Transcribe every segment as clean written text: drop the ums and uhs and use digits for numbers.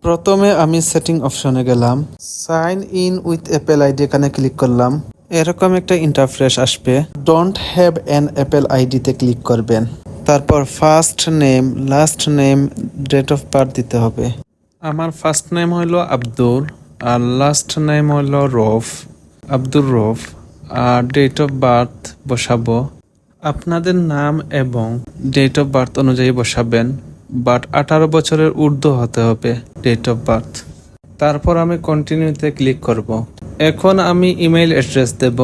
প্রথমে আমি সেটিং অপশনে গেলাম, sign in with Apple ID এখানে ক্লিক করলাম। এরকম একটা ইন্টারফেস আসবে। ডোন্ট হ্যাভ অ্যান অ্যাপেল আইডিতে ক্লিক করবেন। তারপর first name, last name, date of birth দিতে হবে। আমার ফার্স্ট নেম হইল আব্দুর আর লাস্ট নেম হইল রফ, আব্দুর রফ। আর ডেট অফ বার্থ বসাবো আপনাদের নাম এবং ডেট অফ বার্থ অনুযায়ী বসাবেন, বাট 18 বছরের ঊর্ধ্ব হতে হবে ডেট অফ বার্থ। তারপর আমি কন্টিনিউতে ক্লিক করব। এখন আমি ইমেল অ্যাড্রেস দেব।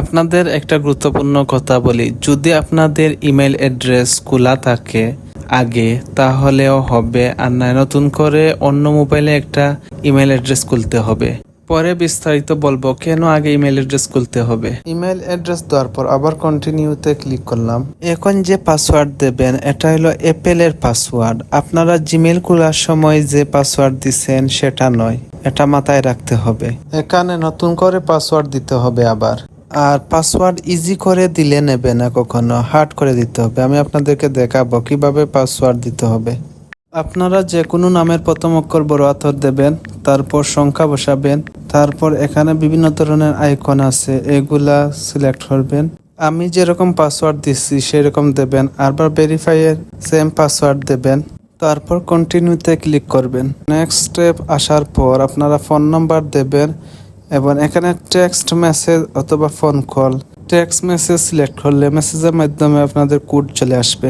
আপনাদের একটা গুরুত্বপূর্ণ কথা বলি, যদি আপনাদের ইমেল অ্যাড্রেস খোলা থাকে আগে তাহলেও হবে, আর নয় নতুন করে অন্য মোবাইলে একটা ইমেল অ্যাড্রেস খুলতে হবে। পরে বিস্তারিত বলবো কেন আগে ইমেল অ্যাড্রেস খুলতে হবে। ইমেল অ্যাড্রেস দেওয়ার পর আবার কন্টিনিউতে ক্লিক করলাম। এখন যে পাসওয়ার্ড দেবেন এটা হলো অ্যাপেলের পাসওয়ার্ড। আপনারা জিমেল খোলার সময় যে পাসওয়ার্ড দিচ্ছেন সেটা নয়, এটা মাথায় রাখতে হবে। এখানে নতুন করে পাসওয়ার্ড দিতে হবে আবার। আর পাসওয়ার্ড ইজি করে দিলে নেবে না, কখনো হার্ড করে দিতে হবে। আমি আপনাদেরকে দেখাবো কিভাবে পাসওয়ার্ড দিতে হবে। আপনারা যে কোনো নামের প্রথম অক্ষর বড় হাতের দেবেন, তারপর সংখ্যা বসাবেন, তারপর এখানে বিভিন্ন ধরনের আইকন আছে, এগুলা সিলেক্ট করবেন। আমি যেরকম পাসওয়ার্ড দিচ্ছি সেরকম দেবেন, আবার ভেরিফাইয়ের সেম পাসওয়ার্ড দেবেন, তারপর কন্টিনিউতে ক্লিক করবেন। নেক্সট স্টেপ আসার পর আপনারা ফোন নাম্বার দেবেন এবং এখানে টেক্সট মেসেজ অথবা phone call. Text message select করলে মেসেজের মাধ্যমে আপনাদের কোড চলে আসবে।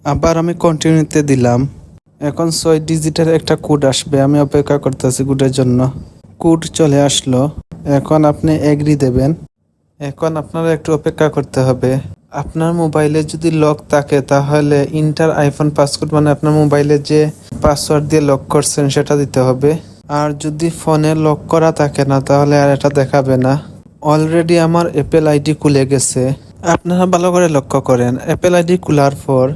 আবার আমি কন্টিনিউতে দিলাম। এখন 6 ডিজিটের একটা কোড আসবে, আমি অপেক্ষা করতেছি কোডের জন্য। কোড চলে আসলো। এখন আপনি এগ্রি দেবেন। এখন আপনারা একটু অপেক্ষা করতে হবে। আপনার মোবাইলে যদি লক থাকে তাহলে ইন্টার আইফোন পাসকোড, মানে আপনার মোবাইলে যে পাসওয়ার্ড দিয়ে লক করছেন সেটা দিতে হবে। আর যদি ফোনে লক করা থাকে না তাহলে আর এটা দেখাবে না। অলরেডি আমার অ্যাপেল আইডি খুলে গেছে। আপনারা ভালো করে লক্ষ্য করেন, অ্যাপেল আইডি খোলার পর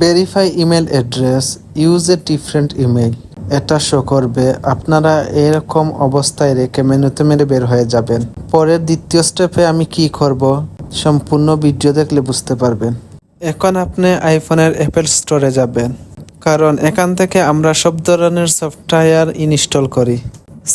verify email address, use a different email এটা শো করবে। আপনারা এরকম অবস্থায় রেখে মেনুতে মেরে বের হয়ে যাবেন। পরের দ্বিতীয় স্টেপে আমি কি করব সম্পূর্ণ ভিডিও দেখলে বুঝতে পারবেন। এখন আপনি আইফোনের অ্যাপেল স্টোরে যাবেন, কারণ এখান থেকে আমরা সব ধরনের সফটওয়্যার ইনস্টল করি।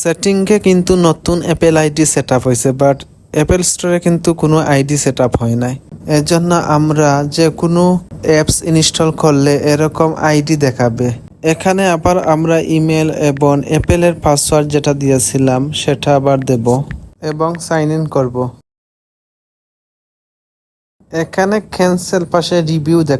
সেটিংয়ে কিন্তু নতুন অ্যাপেল আইডি সেট আপ হয়েছে, বাট অ্যাপেল স্টোরে কিন্তু কোনো আইডি সেট আপ হয় নাই। এর জন্য আমরা যে কোনো অ্যাপস ইনস্টল করলে এরকম আইডি দেখাবে। এখানে আবার আমরা ইমেল এবং অ্যাপেলের পাসওয়ার্ড যেটা দিয়েছিলাম সেটা আবার দেব এবং সাইন ইন করব। এখানে ক্যান্সেল পাশে রিভিউ দেখা